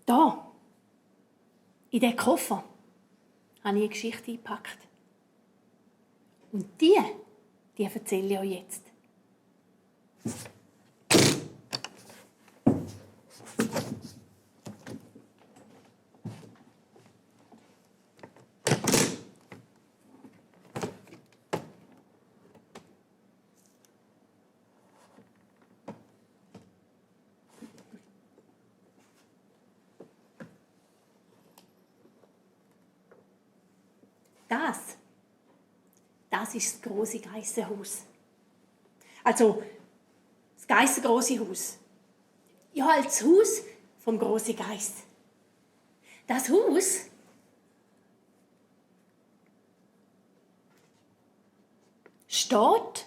Da, in diesen Koffer, habe ich eine Geschichte eingepackt. Und die erzähle ich euch jetzt. Das ist das grosse Geissenhaus. Also, das geissengrosse Haus. Ja, halt das Haus vom grossen Geist. Das Haus steht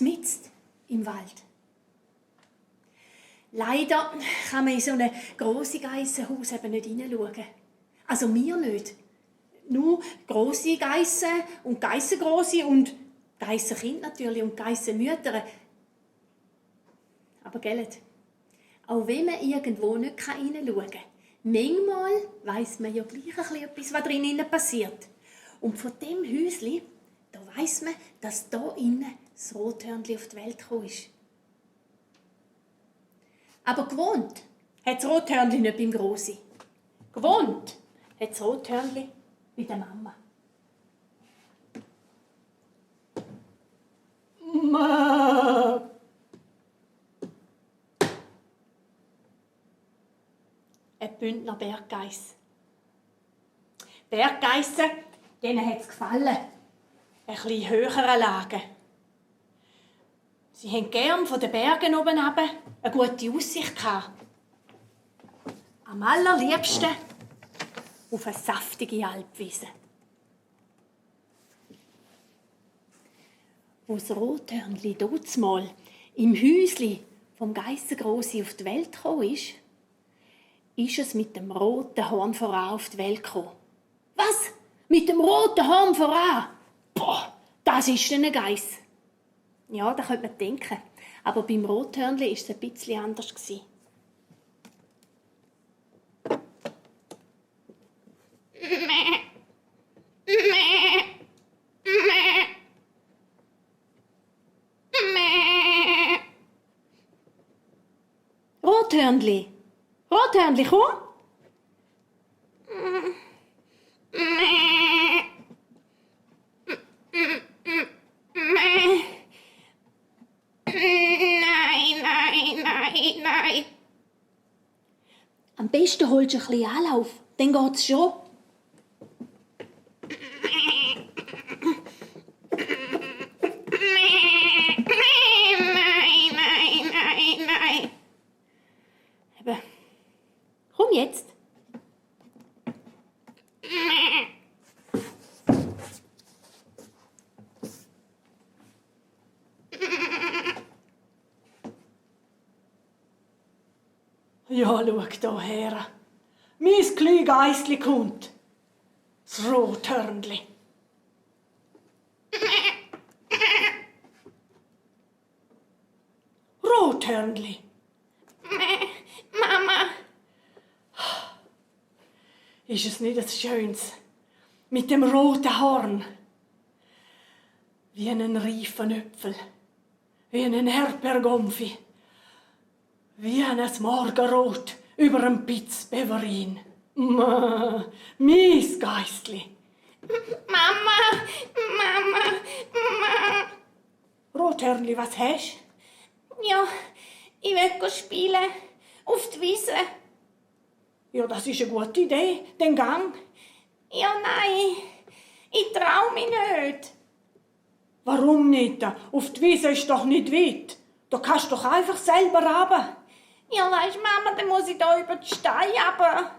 mitten im Wald. Leider kann man in so ein grosses Geissenhaus eben nicht hineinschauen. Also wir nicht. Nur grosse Geissen und Geissengrosse und Geissenkinder natürlich und Geissenmütter. Aber gell, auch wenn man irgendwo nicht hineinschauen kann, manchmal weiss man ja gleich etwas, was drinnen passiert. Und von dem Häuschen, da weiss man, dass da innen das Rothörnli auf die Welt gekommen ist. Aber gewohnt hat das Rothörnli nicht beim Grossi. Gewohnt hat das Rothörnli bei der Mama. Ma. Ein Bündner Berggeiss. Berggeissen, denen hat es gefallen. Ein bisschen höhere Lagen. Sie haben gern von den Bergen oben runter eine gute Aussicht gehabt. Am allerliebsten auf eine saftige Alpwiese. Als das Rothörnli damals im Häusli vom Geissengrossi auf die Welt gekommen ist es mit dem roten Horn voran auf die Welt gekommen. Was? Mit dem roten Horn voran? Boah, das ist ein Geiss. Ja, da könnte man denken. Aber beim Rothörnli war es ein bisschen anders. Rothörnli! Rothörnli, komm! Nein. Am besten holst du ein bisschen Anlauf, dann geht's schon. Nein. Eben. Komm jetzt. Ja, schau hierher. Mein kleines Geissli kommt. Das Rothörnli. Rothörnli. Mama. Ist es nicht das Schönes? Mit dem roten Horn. Wie ein reifen Äpfel. Wie ein Erdbeergomfi. Wie ein Morgenrot über einem Pitzbeverin. Mein Geissli. Mama. Rothörnli, was hast du? Ja, ich will spielen. Auf die Wiese. Ja, das ist eine gute Idee. Den Gang. Ja, nein. Ich trau mich nicht. Warum nicht? Auf die Wiese ist doch nicht weit. Da kannst du doch einfach selber runter. Ja, weisst Mama, dann muss ich da über die Steine runter.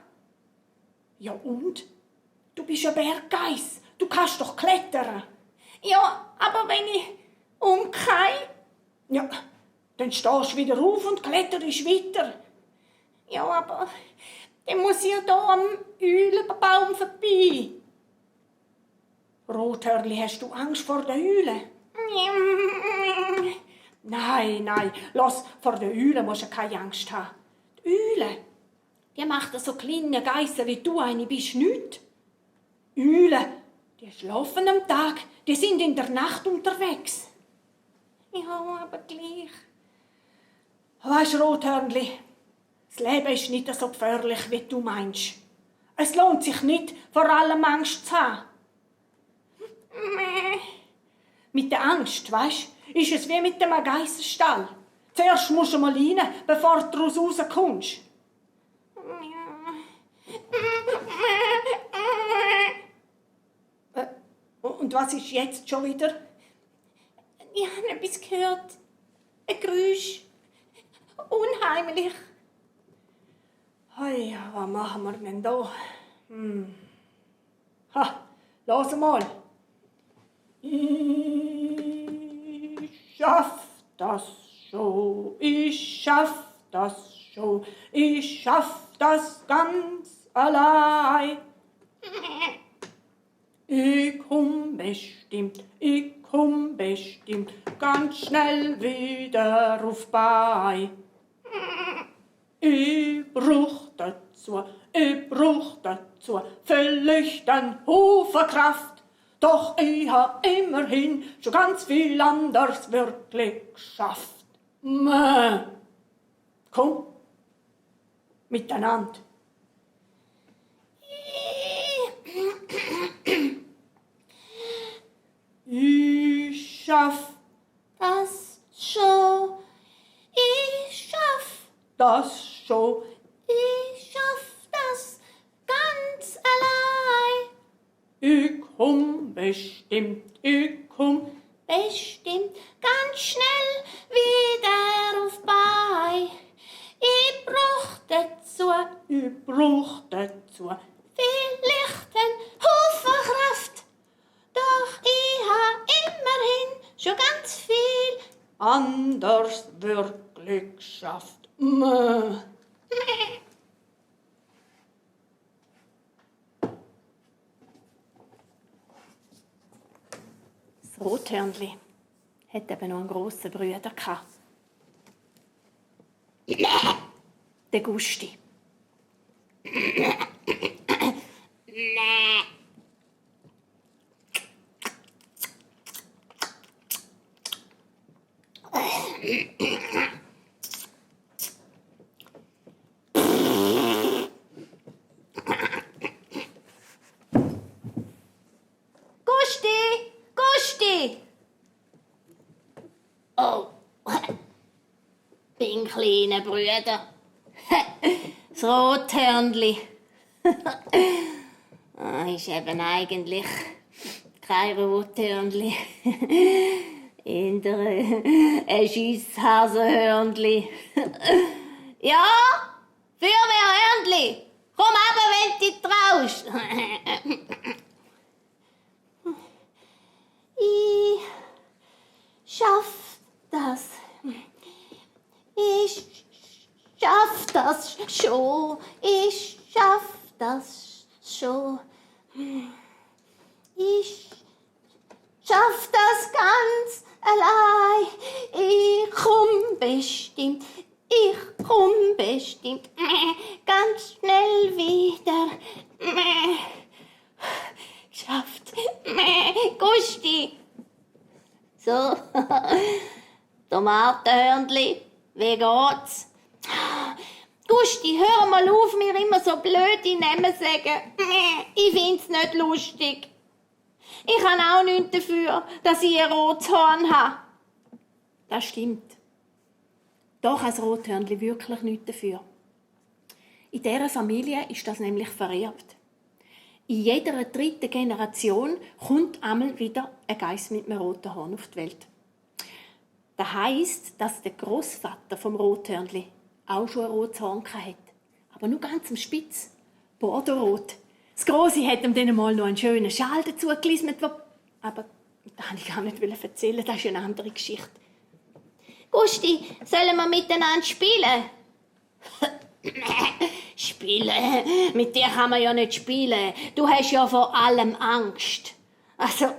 Ja und? Du bist ein Berggeiss. Du kannst doch klettern. Ja, aber wenn ich umkehr? Ja, dann stehst du wieder auf und kletterst weiter. Ja, aber dann muss ich ja hier am Eulenbaum vorbei. Rothörnli, hast du Angst vor den Eulen? Nein, lass, vor der Eule musst du keine Angst haben. Die Eule, die macht so kleine Geissen, wie du eine bist, nicht. Eulen, die schlafen am Tag, die sind in der Nacht unterwegs. Ja, aber gleich. Weisst du, Rothörnli, das Leben ist nicht so gefährlich, wie du meinst. Es lohnt sich nicht, vor allem Angst zu haben. Mit der Angst, weisst, ist es wie mit dem Geissenstall. Zuerst musst du mal rein, bevor du daraus rauskommst. Und was ist jetzt schon wieder? Ich habe etwas gehört. Ein Geräusch. Unheimlich. Hey, was machen wir denn da? Lass mal. Ich schaff das schon. Ich schaff das schon. Ich schaff das ganz allein. Ich komm bestimmt ganz schnell wieder auf bei. Ich brauch dazu vielleicht einen Haufen Kraft, doch ich hab immerhin schon ganz viel anderes wirklich geschafft. Komm, miteinander. Ich schaff das schon. Ich schaff das schon. Ich schaff das ganz allein. Ich komm bestimmt ganz schnell wieder auf bei. Ich brauch dazu vielleicht einen Haufen Kraft. Doch ich habe immerhin schon ganz viel anders wirklich geschafft. Das Rothörnli hat eben noch einen grossen Bruder gehabt. Der Gusti. Gusti! Oh, bin kleiner Bruder. Das Rothörnli. Ist eben eigentlich kein Rothörnli. Eher ein Schiesshasenhörnli. Ja, Feuerwehrhörnli, komm runter, wenn du dich traust. Ich schaff das. Ich schaff das schon. Ich schaff das schon. Ich schaff das ganz allein. Ich komm bestimmt ganz schnell wieder. Geschafft. Gusti. So, Tomatenhörnli, wie geht's? Gusti, hör mal auf, mir immer so blöde Namen sagen. Ich find's nicht lustig. Ich kann auch nichts dafür, dass ich ein rotes Horn habe. Das stimmt. Da kann das Rothörnli wirklich nichts dafür. In dieser Familie ist das nämlich vererbt. In jeder dritten Generation kommt einmal wieder ein Geiss mit einem roten Horn auf die Welt. Das heisst, dass der Großvater vom Rothörnli auch schon ein rotes Horn hatte. Aber nur ganz am Spitz. Bordeaux-rot. Das Grosse hat ihm dann mal noch einen schönen Schal dazu gelismet. Aber das wollte ich gar nicht erzählen, das ist eine andere Geschichte. Gusti, sollen wir miteinander spielen? Spielen? Mit dir kann man ja nicht spielen. Du hast ja vor allem Angst. Also,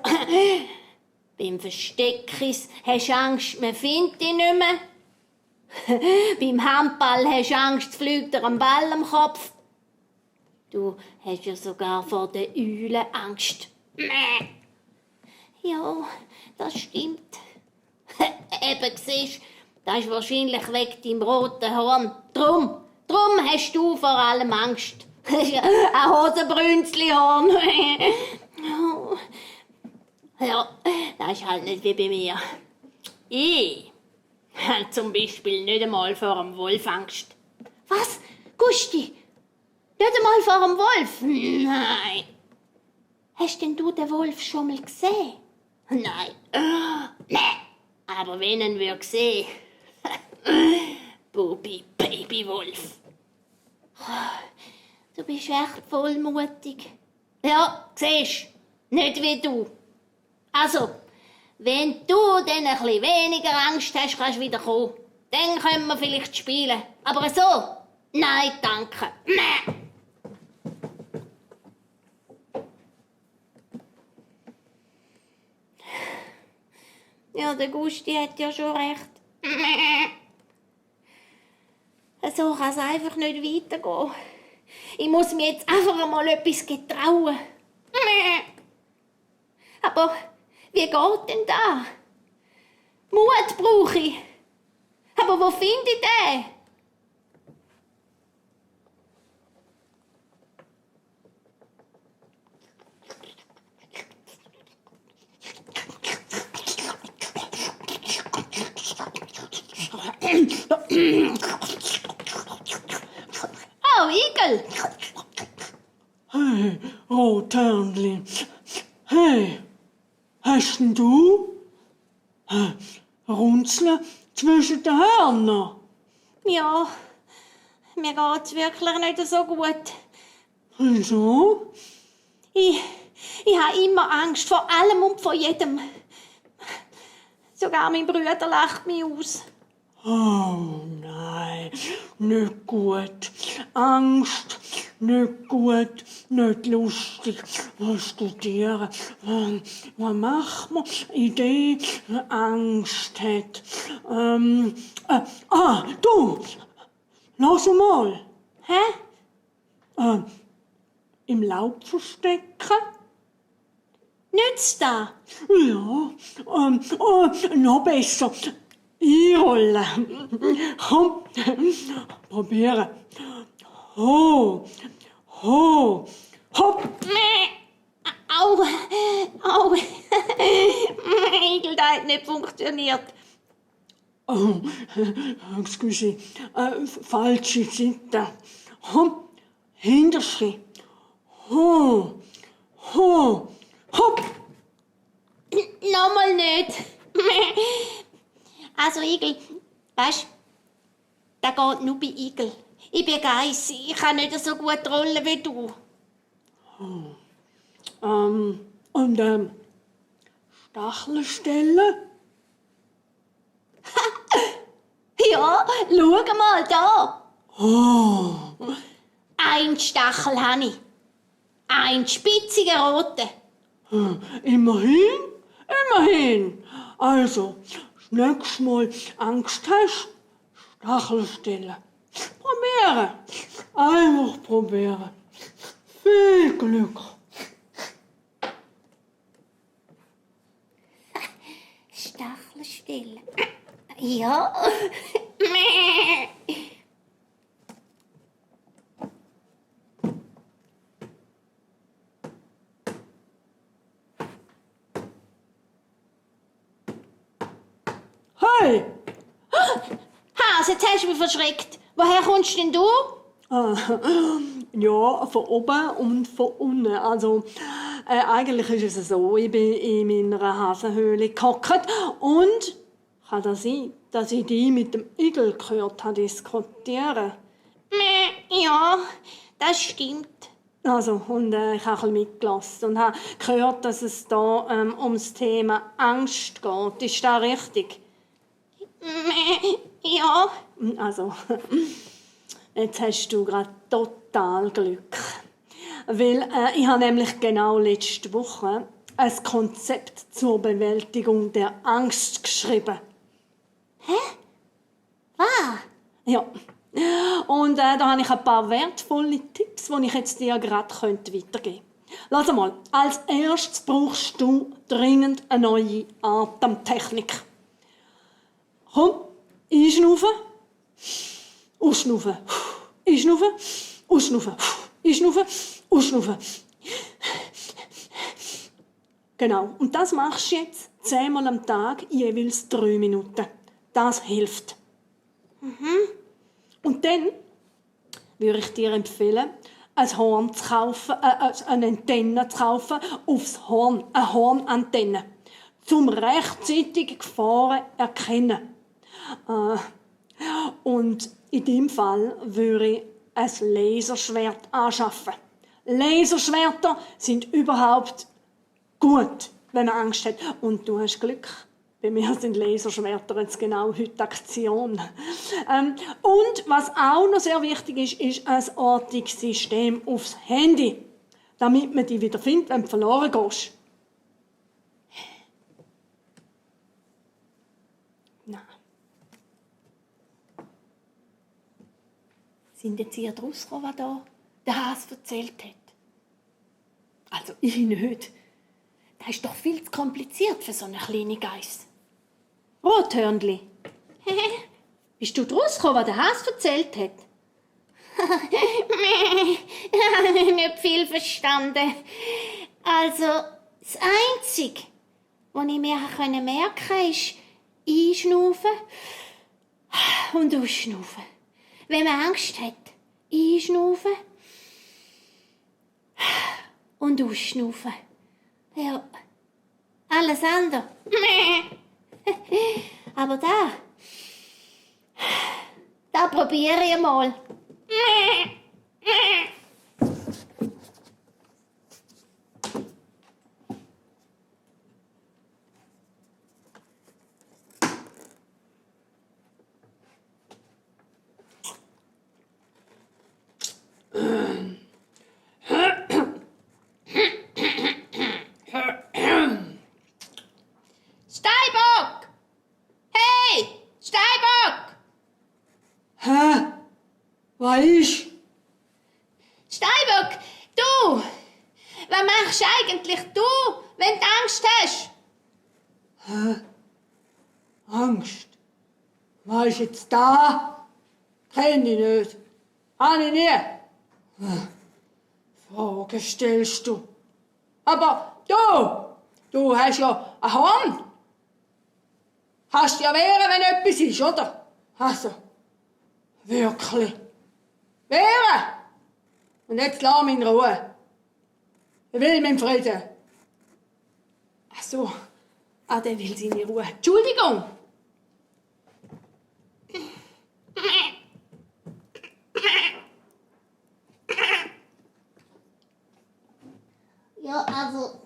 Beim Versteckis hast du Angst, man findet dich nicht mehr. Beim Handball hast du Angst, fliegt dir ein Ball am Kopf. Du hast ja sogar vor den Eulen Angst. Ja, das stimmt. Eben, siehst, das ist wahrscheinlich wegen deinem roten Horn. Drum hast du vor allem Angst. Ein Hosenbrünzli-Horn. Ja, das ist halt nicht wie bei mir. Ich habe zum Beispiel nicht einmal vor einem Wolf Angst. Was? Gusti? Nicht einmal vor einem Wolf? Nein. Hast denn du den Wolf schon mal gesehen? Nein. Nein. Aber wenn ihn wir sehen. Bubi, Babywolf. Du bist echt vollmutig. Ja, siehst, nicht wie du. Also, wenn du dann ein bisschen weniger Angst hast, kannst du wieder kommen. Dann können wir vielleicht spielen. Aber so, nein, danke. Nein. Ja, der Gusti hat ja schon recht. So kann es einfach nicht weitergehen. Ich muss mir jetzt einfach einmal etwas getrauen. Aber wie geht denn das? Mut brauche ich. Aber wo finde ich den? Oh, Igel! Hey, Rothörnli. Hey, hast denn du Runzeln zwischen den Hörnern? Ja, mir geht's wirklich nicht so gut. Wieso? Ich habe immer Angst vor allem und vor jedem. Sogar mein Bruder lacht mich aus. Oh nein, nicht gut. Angst, nicht gut, nicht lustig. Was studieren? Was macht man? Idee, Angst hat. Du! Lass mal. Hä? Im Laub verstecken? Nützt das? Ja, noch besser. Einrollen. Komm, probieren. Ho, ho, hopp. Au, au. Igel, das hat nicht funktioniert. Oh, excuse, falsche Seite. Hopp, Hinterschritt. Ho, ho, hopp. Nochmal nicht. Also, Igel, weisst, das geht nur bei Igel. Ich bin Geiss, ich kann nicht so gut rollen wie du. Und Stachelstellen? Ja, schau mal da. Oh, Ein Stachel habe ich. Ein spitziger roter. immerhin, immerhin. Also, das nächste Mal Angst hast, Stachelstellen. Probieren. Einfach probieren. Viel Glück. Stachelstelle. Ja. Hey! Hase, jetzt hast du mich verschreckt. Woher kommst denn du? Ja, von oben und von unten. Also, eigentlich ist es so, ich bin in meiner Hasenhöhle gehockt und kann das sein, dass ich die mit dem Igel gehört habe diskutieren. Ja, das stimmt. Also, und ich habe ein bisschen mitgelassen und habe gehört, dass es da ums Thema Angst geht. Ist das richtig? Ja. Also, jetzt hast du gerade total Glück. Weil ich habe nämlich genau letzte Woche ein Konzept zur Bewältigung der Angst geschrieben. Hä? Was? Ja. Und da habe ich ein paar wertvolle Tipps, die ich jetzt dir gerade weitergeben könnte. Lass mal, als erstes brauchst du dringend eine neue Atemtechnik. Komm, einschnaufen, ausschnaufen, einschnaufen, ausschnaufen, einschnaufen, ausschnaufen. Genau, und das machst du jetzt 10-mal am Tag, jeweils 3 Minuten. Das hilft. Und dann würde ich dir empfehlen, ein Horn zu kaufen, eine Antenne zu kaufen aufs Horn, eine Hornantenne, zum rechtzeitig Gefahren erkennen. Und in diesem Fall würde ich ein Laserschwert anschaffen. Laserschwerter sind überhaupt gut, wenn man Angst hat. Und du hast Glück. Bei mir sind Laserschwerter jetzt genau heute Aktion. Und was auch noch sehr wichtig ist ein Ortungssystem aufs Handy, damit man dich wieder findet, wenn du verloren gehst. Nein. Sind jetzt ihr draus gekommen, was da der Hase erzählt hat? Also ich nicht. Das ist doch viel zu kompliziert für so eine kleine Geiss. Rothörnli. Bist du draus gekommen, was der Hase erzählt hat? Ich habe nicht viel verstanden. Also, das Einzige, was ich mir merken konnte, ist einschnaufen und ausschnaufen. Wenn man Angst hat, einschnaufen und ausschnaufen. Ja, alles andere. Aber da probiere ich mal. Steinbock! Hey, Steinbock! Hä? Was ist? Steinbock, du! Was machst eigentlich du, wenn du Angst hast? Angst. Was ist jetzt da? Kenn ich nicht. Habe ich nie. Fragen stellst du. Aber du hast ja ein Horn. Hast ja wehren, wenn etwas ist, oder? Also, wirklich. Wehren! Und jetzt lass mich in Ruhe. Ich will meinen Frieden. Ach so. Der will seine Ruhe. Entschuldigung. Ja, also,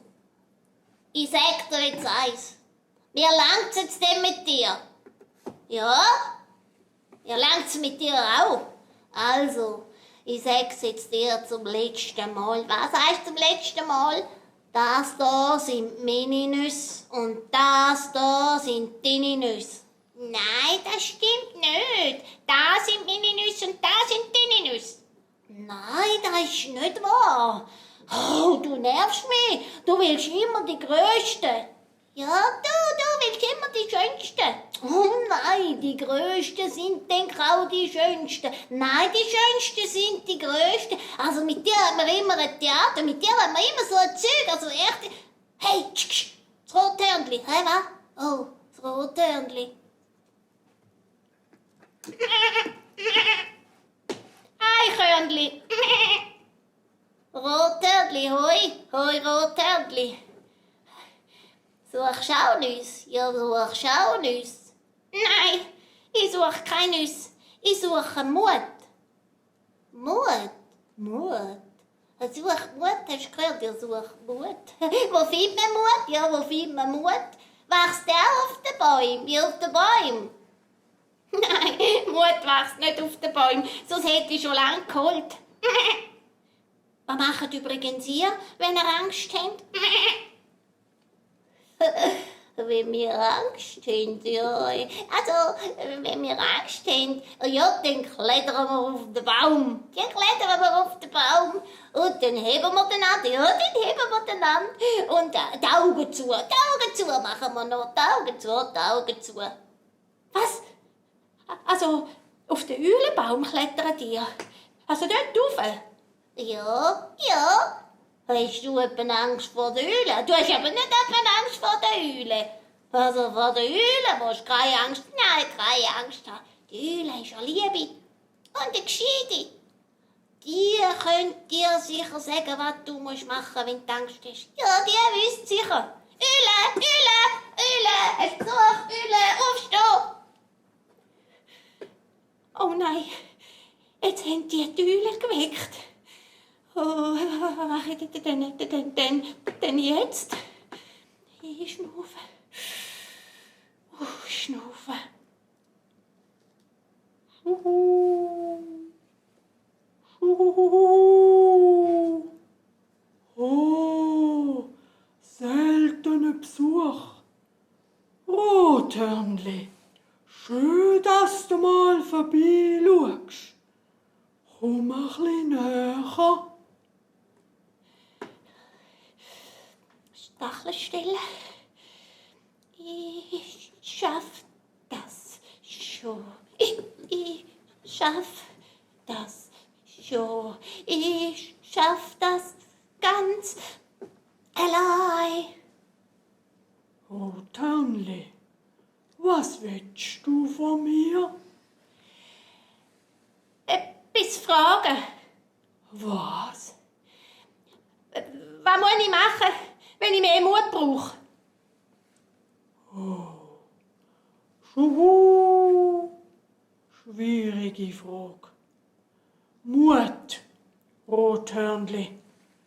ich sag dir jetzt eins. Mir langt's jetzt denn mit dir? Ja? Mir langt's mit dir auch? Also, ich sag's jetzt dir zum letzten Mal. Was heißt zum letzten Mal? Das da sind meine Nüsse und das da sind deine Nüsse. Nein, das stimmt nicht. Das sind meine Nüsse und das sind deine Nüsse. Nein, das ist nicht wahr. Oh, du nervst mich. Du willst immer die Größten. Ja, du willst immer die Schönsten. Oh nein, die Größten sind denk auch die Schönsten. Nein, die Schönsten sind die Größten. Also mit dir haben wir immer ein Theater, mit dir haben wir immer so ein Zeug, also echt... Hey, das Rothörnli, hey, was? Oh, das Rothörnli. Eichhörnli. Rothörnli, hoi, Rothörnli. Suchst du auch Nüsse? Ja, suchst du auch Nüsse? Nein, ich suche keine Nüsse. Ich suche Mut. Mut? Mut? Ich suche Mut, hast du gehört? Ich suche Mut. Wo findet man Mut? Ja, wo findet man Mut? Wächst der auf den Bäumen? Wie auf den Bäumen? Nein, Mut wächst nicht auf den Bäumen, sonst hätte ich schon lange geholt. Was macht übrigens ihr, wenn ihr Angst habt? wenn wir Angst haben, ja. Also, wenn wir Angst haben, ja, dann klettern wir auf den Baum. Dann klettern wir auf den Baum und dann heben wir den an. Ja, dann heben wir den an. Und die Augen zu machen wir noch. Die Augen zu. Was? Also, auf den Eulenbaum klettern die? Also dort rauf? Ja. Hast du etwa Angst vor der Eule? Du hast aber nicht etwa Angst vor der Eule. Also vor der Eule musst du keine Angst haben. Die Eule ist eine Liebe und eine Gescheite. Die könnt dir sicher sagen, was du machen musst, wenn du Angst hast. Ja, die wissen sicher. Eule, es Besuch, Eule, aufstehen. Oh nein, jetzt haben die Eule geweckt. Oh, was mache ich denn jetzt? Ich schnaufe. Schnaufe. Oh, seltener Besuch. Rothörnli, schön, dass du mal vorbeischaust. Komm ein bisschen näher. Stachelstelle. Ich schaff das schon. Ich schaff das schon. Ich schaff das ganz allein. Oh, Tönli, was willst du von mir? Etwas fragen. Was? Was muss ich machen, wenn ich mehr Mut brauche? Schwierige Frage. Mut, Rothörnli,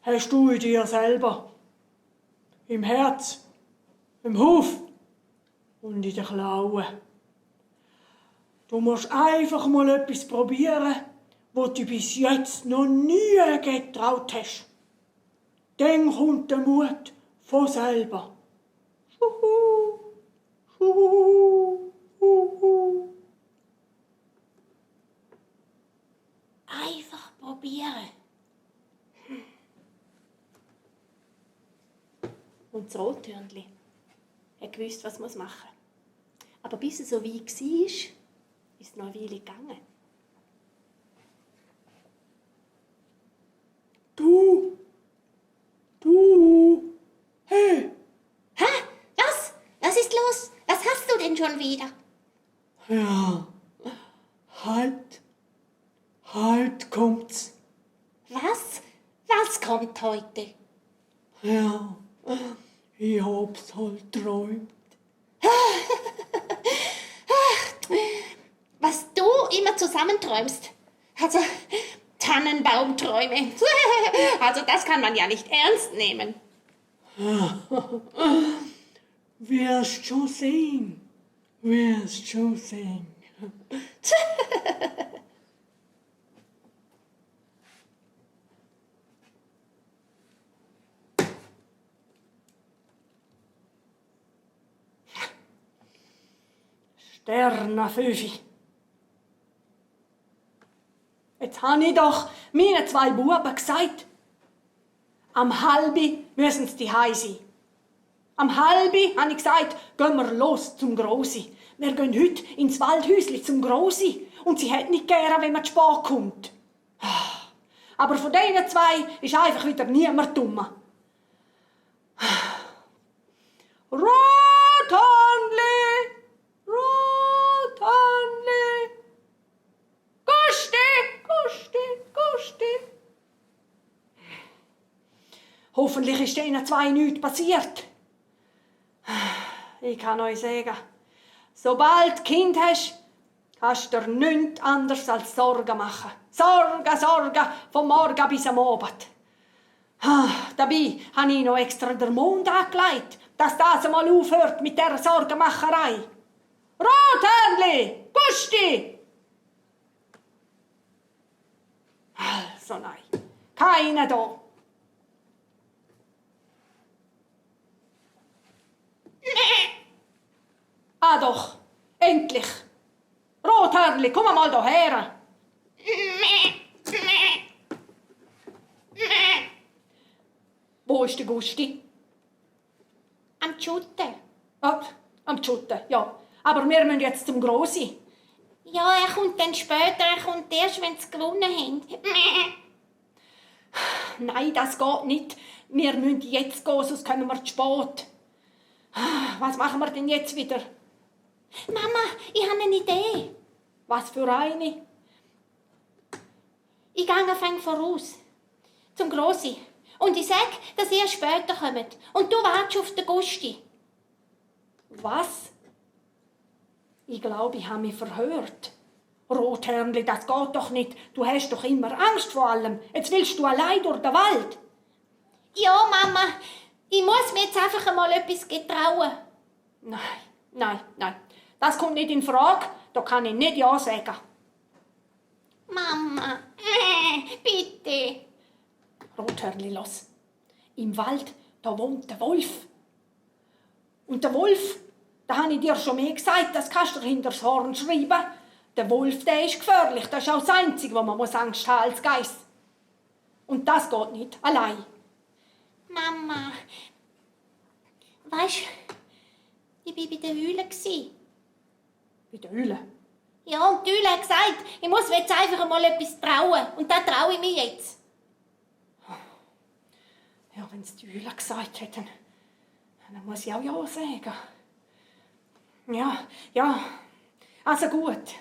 hast du in dir selber. Im Herz, im Hof und in den Klauen. Du musst einfach mal etwas probieren, was du bis jetzt noch nie getraut hast. Dann kommt der Mut von selber. Einfach probieren. Und das Rothörnli hat gewusst, was man machen muss. Aber bis es so weit war, ist es noch eine Weile gegangen. Du, hey! Hä? Was ist los? Was hast du denn schon wieder? Ja, halt kommt's. Was kommt heute? Ja, ich hab's halt träumt. Was du immer zusammenträumst. Also, Tannenbaumträume. Also, das kann man ja nicht ernst nehmen. Wirst schon sehen. Sternenfünfi. Jetzt habe ich doch meinen 2 Buben gesagt, am halbi müssen sie daheim sein. Am halbi, habe ich gesagt, gehen wir los zum Grossi. Wir gehen heute ins Waldhäusli zum Grossi. Und sie hat nicht gern, wenn man zu spät kommt. Aber von diesen 2 ist einfach wieder niemand dumm. Rothörnli! Gusti! Hoffentlich ist diesen 2 nichts passiert. Ich kann euch sagen, sobald du Kind hast, kannst du dir nichts anderes als Sorgen machen. Sorgen, vom Morgen bis am Abend. Dabei habe ich noch extra den Mond angelegt, dass das einmal aufhört mit dieser Sorgenmacherei. Rothörnli! Gusti! Also nein, keiner da. Na doch, endlich. Rothörnli, komm mal daher. Wo ist der Gusti? Am Schutten. Am Schutten, ja. Aber wir müssen jetzt zum Grossi. Ja, er kommt dann später, er kommt erst, wenn sie gewonnen haben. Nein, das geht nicht. Wir müssen jetzt gehen, sonst kommen wir zu spät. Was machen wir denn jetzt wieder? Mama, ich habe eine Idee. Was für eine? Ich gehe anfangen voraus. Zum Grossi. Und ich sage, dass ihr später kommt. Und du wartest auf den Gusti. Was? Ich glaube, ich habe mich verhört. Rothörnli, das geht doch nicht. Du hast doch immer Angst vor allem. Jetzt willst du allein durch den Wald. Ja, Mama, ich muss mir jetzt einfach einmal etwas getrauen. Nein. Das kommt nicht in Frage. Da kann ich nicht Ja sagen. Mama, bitte. Rothörnli, los. Im Wald, da wohnt der Wolf. Und der Wolf, da habe ich dir schon mehr gesagt, das kannst du hinter das Horn schreiben. Der Wolf, der ist gefährlich. Das ist auch das Einzige, wo man Angst haben als Geist. Und das geht nicht, allein. Mama, weisst, ich war bei der Höhle. Bei der Höhle? Ja, und die Höhle hat gesagt, ich muss mir jetzt einfach mal etwas trauen. Und das traue ich mir jetzt. Ja, wenn es die Höhle gesagt hätten, dann muss ich auch Ja sagen. Ja. Also gut.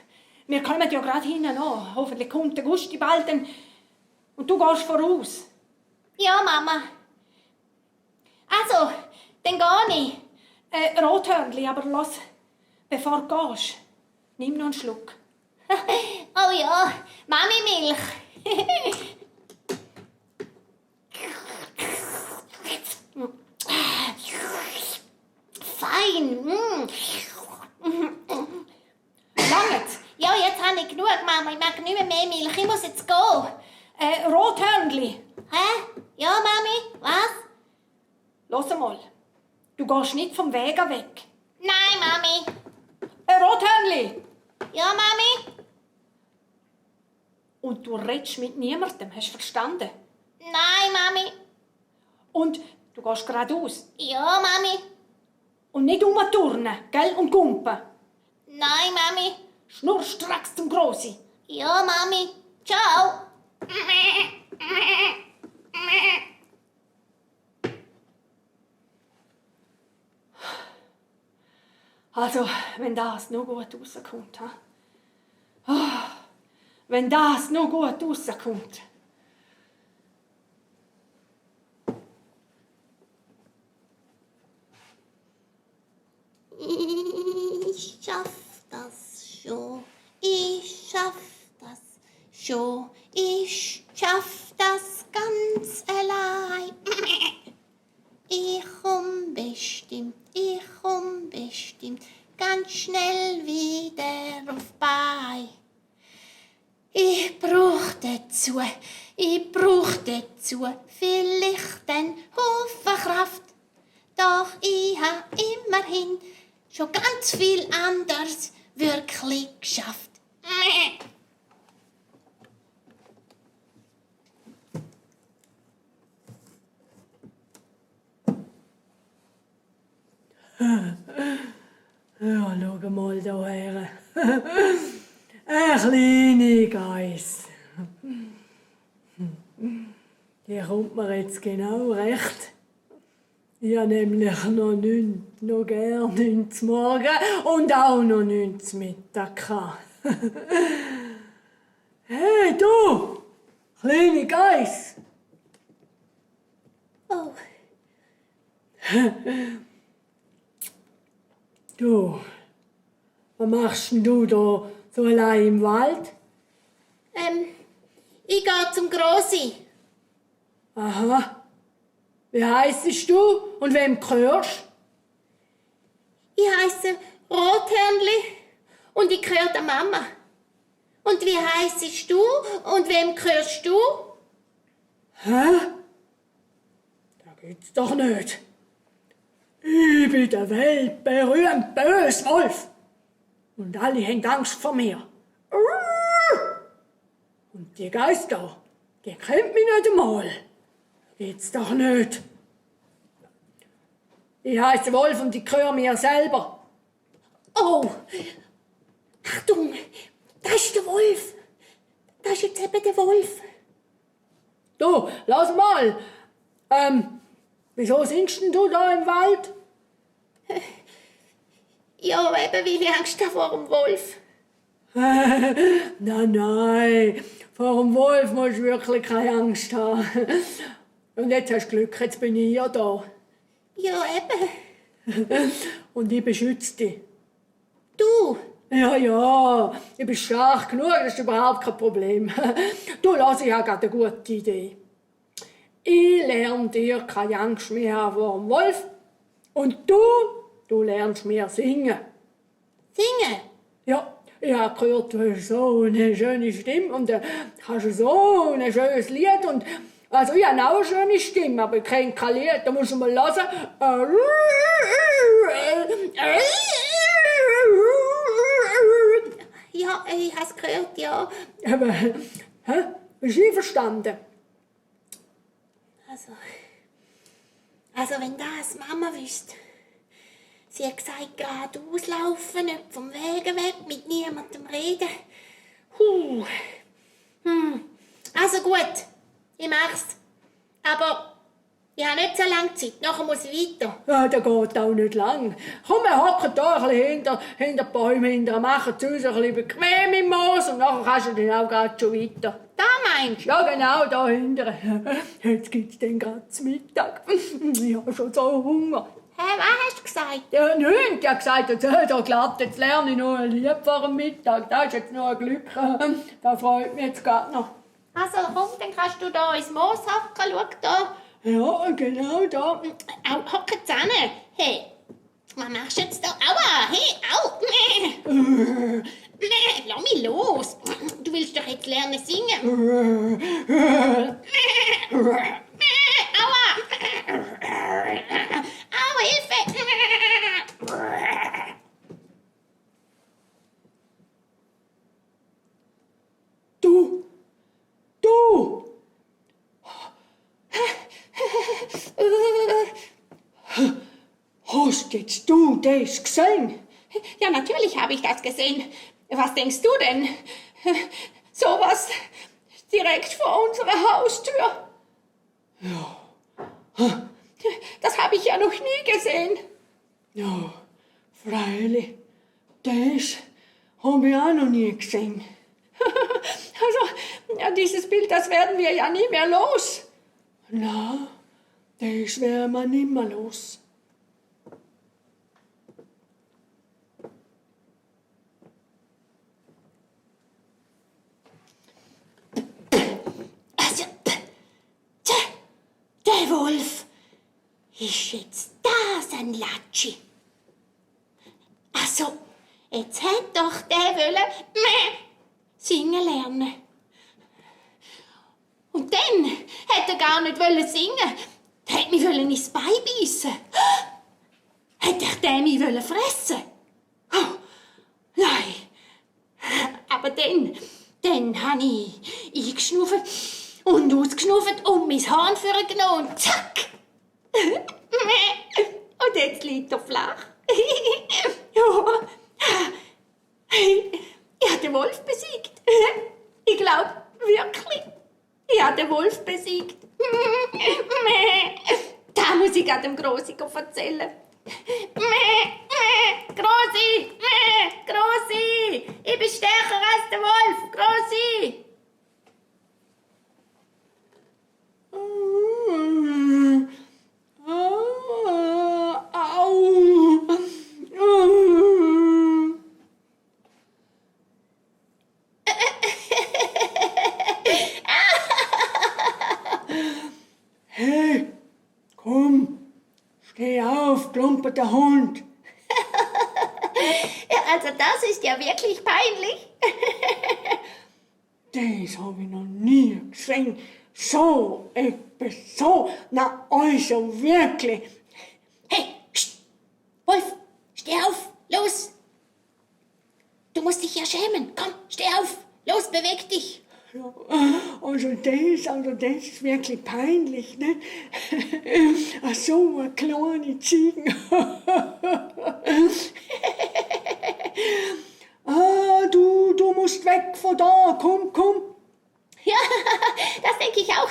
Wir kommen ja gerade hinten an. Hoffentlich kommt der Gusti bald. Und du gehst voraus. Ja, Mama. Also, dann gehe ich. Rothörnli, aber los, bevor du gehst, nimm noch einen Schluck. Oh ja, Mami-Milch. Fein. Langt? Ja, jetzt habe ich genug, Mama. Ich mag nicht mehr Milch. Ich muss jetzt gehen. Rothörnli. Hä? Ja, Mami? Was? Los mal. Du gehst nicht vom Weg weg. Nein, Mami. Rothörnli. Ja, Mami? Und du redest mit niemandem, hast du verstanden? Nein, Mami. Und du gehst geradeaus. Ja, Mami. Und nicht umturnen, gell? Und gumpen. Nein, Mami. Schnurstracks zum Grossi. Ja, Mami. Ciao. Also, wenn das noch gut rauskommt, ha? Wenn das noch gut rauskommt. Ich schaff das schon. Ich schaff das schon. Ich schaff das ganz allein. Ich komm bestimmt ganz schnell wieder auf Bein. Ich brauch dazu vielleicht einen Haufen Kraft. Doch ich hab immerhin schon ganz viel anders wirklich geschafft. Ja, schau mal da her. Eine kleine Geiss. Die kommt mir jetzt genau recht. Ich habe nämlich noch gern nichts zum Morgen und auch noch nichts zum Mittag gehabt. Hey, du! Kleine Geiss! Oh, Du, was machst denn du da so allein im Wald? ich gehe zum Grossi. Aha. Wie heissest du und wem gehörst? Ich heisse Rothörnli und ich gehöre der Mama. Und wie heissest du und wem gehörst du? Hä? Das gibt's doch nicht. Ich bin der weltberühmte böse Wolf. Und alle haben Angst vor mir. Und die Geister, die kennt mich nicht einmal. Jetzt doch nicht. Ich heiße Wolf und ich gehöre mir selber. Oh, Achtung, das ist der Wolf. Das ist jetzt eben der Wolf. Du, lass mal. Wieso singst denn du da im Wald? Ja, eben, weil ich Angst habe vor dem Wolf. Nein, vor dem Wolf musst du wirklich keine Angst haben. Und jetzt hast du Glück, jetzt bin ich ja da. Ja, eben. Und ich beschütze dich. Du, Ja, ich bin stark genug, das ist überhaupt kein Problem. Du, lass, ich habe gerade eine gute Idee. Ich lerne dir keine Angst mehr haben vor dem Wolf. Und du lernst mir singen. singen. Ja, ich habe gehört, du hast so eine schöne Stimme und hast so ein schönes Lied. Und, also ich habe auch eine schöne Stimme, aber ich kenne kein Lied, da musst du mal hören. Ja, ich habe es gehört, ja. Aber, hä? Bist du einverstanden? Also wenn das Mama wüsste. Sie hat gesagt, geradeaus laufen, nicht vom Wegen weg, mit niemandem reden. Also gut, ich mach's. Aber ich habe nicht so lange Zeit, nachher muss ich weiter. Ja, der geht auch nicht lang. Komm, wir hocken da ein bisschen hinter den Bäumen hinter, machen es uns ein bisschen bequem im Moos und nachher kannst du dann auch gerade schon weiter. Da meinst du? Ja, genau, da hinten. Jetzt gibt's dann gerade zu Mittag. Ich habe schon so Hunger. Hä, was hast du gesagt? Ja, nichts. Ich habe gesagt, da klappt, jetzt lerne ich noch ein Lied vor dem Mittag. Das ist jetzt noch ein Glück. Das freut mich jetzt gerade noch. Also komm, dann kannst du da ins Moos hocken, schau da. Ja, genau da. Au, hocken zusammen. Hey, was machst du jetzt da? Aua, hey, au. Lass mich los. Du willst doch jetzt lernen singen. Aua. Au, Hilfe. Du! Hast jetzt du das gesehen? Ja, natürlich habe ich das gesehen. Was denkst du denn? Sowas direkt vor unserer Haustür. Ja. Das habe ich ja noch nie gesehen. Ja, freilich. Das habe ich auch noch nie gesehen. Also, ja, dieses Bild, das werden wir ja nie mehr los. Na, das wäre man nimmer los. Also, der Wolf ist jetzt das ein Latschi. Also, jetzt hätte doch der wollen singen lernen. Und dann hätte er gar nicht wollen singen. Der hätte mich ins Bein beißen. Hätte ich den mich fressen. Oh, nein. Aber dann habe ich eingeschnauft und ausgeschnauft und mein Horn vorgenommen und zack. Und jetzt liegt er flach. Ja. Ich habe den Wolf besiegt. Ich glaube wirklich. Ich habe den Wolf besiegt. Da muss ich dem Grossi erzählen. Grossi! Grossi! Ich bin stärker als der Wolf! Grossi! Hey, komm, steh auf, klumperter Hund. Ja, also das ist ja wirklich peinlich. Das habe ich noch nie gesehen. So etwas, so, na also wirklich. Hey, pst, musst dich ja schämen. Komm, steh auf. Los, beweg dich. Ja, also das ist wirklich peinlich, ne? Ach so, eine kleine Ziege. Du musst weg von da, komm. Ja, das denke ich auch.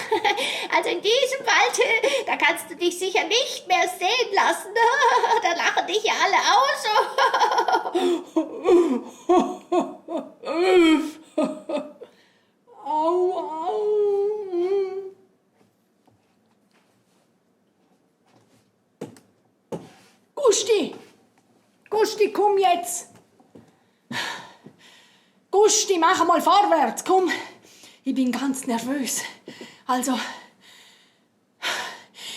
Also in diesem Wald, da kannst du dich sicher nicht mehr sehen lassen. Da lachen dich ja alle aus. Au. Gusti, komm jetzt. Gusti, mach mal vorwärts, komm. Ich bin ganz nervös. Also,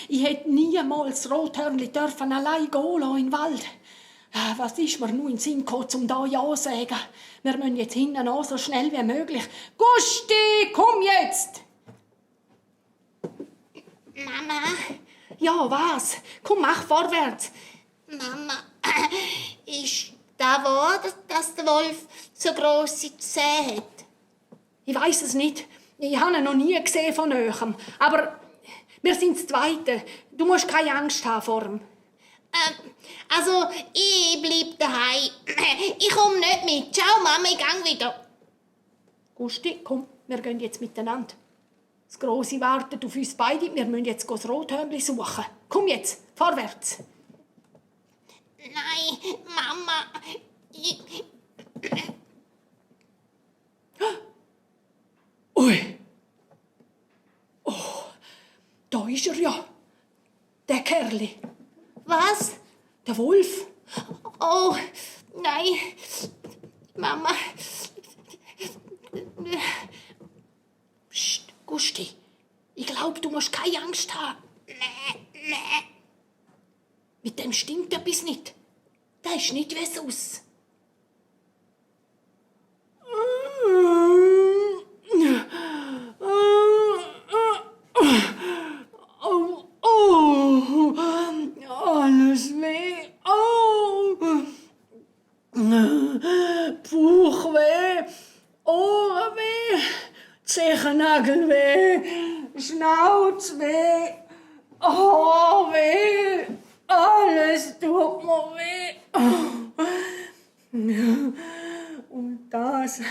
ich hätte niemals Rothörnli dürfen allein gehen lassen in den Wald. Was ist mir nur in den Sinn gekommen, um da Ja zu sagen? Wir müssen jetzt hinten an, so schnell wie möglich. Gusti, komm jetzt! Mama. Ja, was? Komm, mach vorwärts. Mama, ist da wahr, dass der Wolf so grosse Zähne hat? Ich weiss es nicht. Ich habe ihn noch nie gesehen von Nähem. Aber wir sind das Zweite. Du musst keine Angst haben vor ihm. Also, ich bleib daheim. Ich komm nicht mit. Ciao, Mama, ich gang wieder. Gusti, komm, wir gehen jetzt miteinander. Das Grosse wartet auf uns beide. Wir müssen jetzt das Rothörnli suchen. Komm jetzt, vorwärts. Nein, Mama. Ui. Oh, da ist er ja. Der Kerli. Was? Der Wolf. Oh, nein. Mama. Psst, Gusti. Ich glaube, du musst keine Angst haben. Nee. Mit dem stimmt etwas nicht. Der ist nicht wie sonst. Alles weh. Bauchweh, Ohrenweh, Zehennagel Schnauzweh, Haarweh. Alles tut mir weh. Und das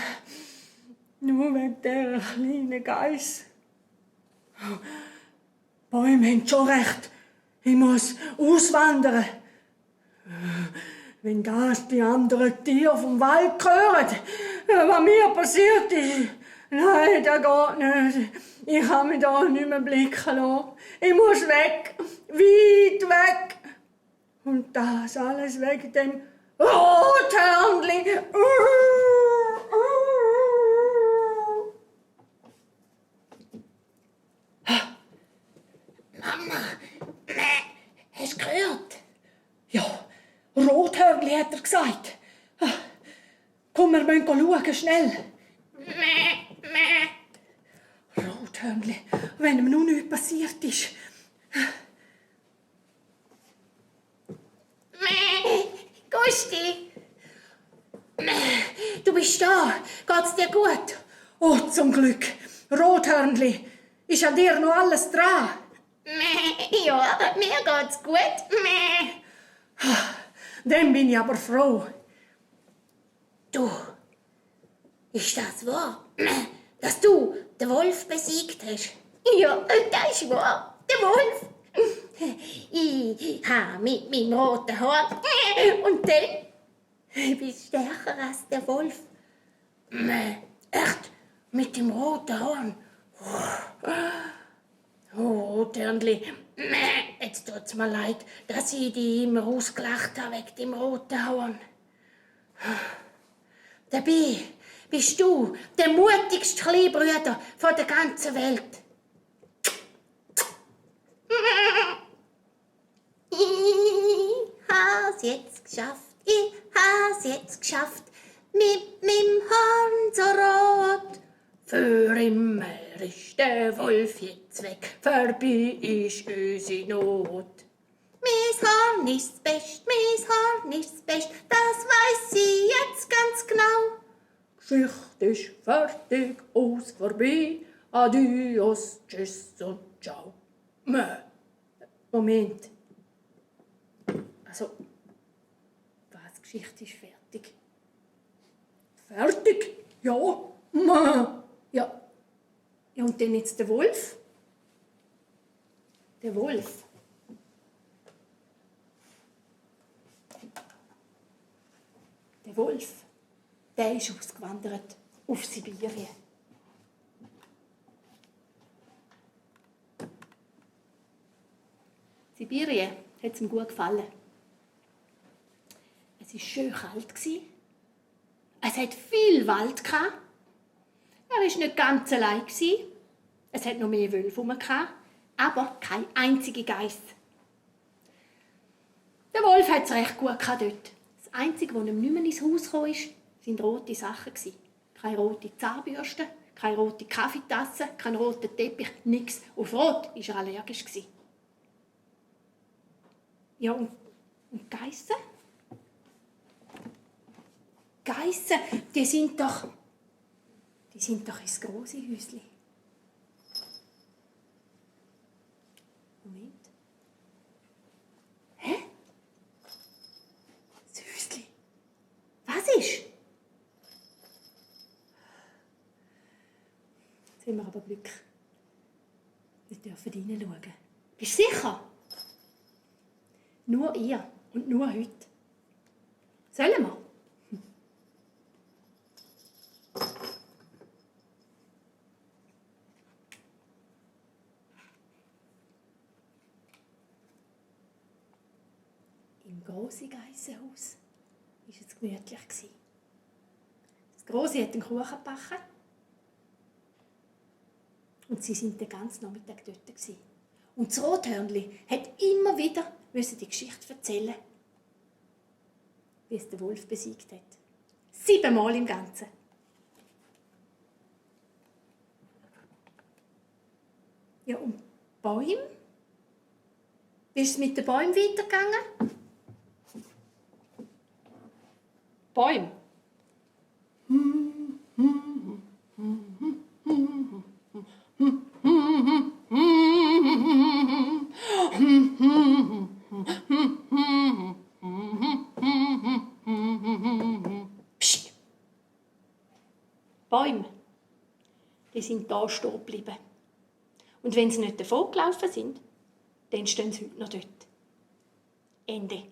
nur wegen dieser kleinen Geiss. Bäume haben schon recht. Ich muss auswandern. Wenn das die anderen Tiere vom Wald hören, was mir passiert ist, nein, das geht nicht. Ich kann mich da nicht mehr blicken lassen. Ich muss weg, weit weg. Und das alles wegen dem Rothörnli. Mama, hast du gehört? Ja, Rothörnli hat er gesagt. Komm, wir müssen schauen, schnell. Rothörnli, wenn ihm noch nichts passiert ist. Gusti! Du bist da. Geht's dir gut? Oh, zum Glück. Rothörnli, ist an dir noch alles dran? Ja, mir geht's gut. Dann bin ich aber froh. Du, ist das wahr, dass du den Wolf besiegt hast? Ja, das ist wahr. Der Wolf. Ich habe mit meinem roten Horn und dann bist du stärker als der Wolf. Echt? Mit dem roten Horn? Oh, Rothörnli, jetzt tut's mir leid, dass ich dich immer ausgelacht habe wegen dem roten Horn. Dabei bist du der mutigste Kleinbruder von der ganzen Welt. Ich has jetzt geschafft, mit meinem Horn so rot. Für immer ist der Wolf jetzt weg, vorbei ist unsere Not. Mein Horn ist's best, das weiß ich jetzt ganz genau. Geschichte ist fertig, aus, vorbei. Adios, tschüss und ciao. Moment. Also, was, Geschichte ist fertig? Fertig? Ja. Ja. Ja, und dann jetzt der Wolf? Der Wolf. Der Wolf, der ist ausgewandert auf Sibirien. Sibirien hat es ihm gut gefallen. Es war schön kalt. Es hat viel Wald. Er war nicht ganz allein. Es hat noch mehr Wölfe herum, aber keine einzige Geiss. Der Wolf hat es recht gut dort. Das Einzige, was ihm nicht mehr ins Haus kam, waren rote Sachen. Keine rote Zahnbürste, keine rote Kaffeetasse, kein roter Teppich, nichts. Auf Rot war er allergisch. Ja, und Geissen? Geissen, die sind doch ins grosse Häuschen. Moment. Hä? Das Häuschen. Was ist? Jetzt haben wir aber Glück. Wir dürfen reinschauen. Bist du sicher? Nur ihr und nur heute. Sollen wir? Im grossen Geissenhaus war es gemütlich. Das Grosse hat einen Kuchen gebacken. Und sie waren den ganzen Nachmittag dort. Und das Rothörnli hat immer wieder die Geschichte erzählen, wie es der Wolf besiegt hat. 7 Mal im Ganzen. Ja, und Bäume? Wie ist es mit den Bäumen weitergegangen? Bäume? Psst. Bäume, die sind da stehen geblieben. Und wenn sie nicht davon gelaufen sind, dann stehen sie heute noch dort. Ende.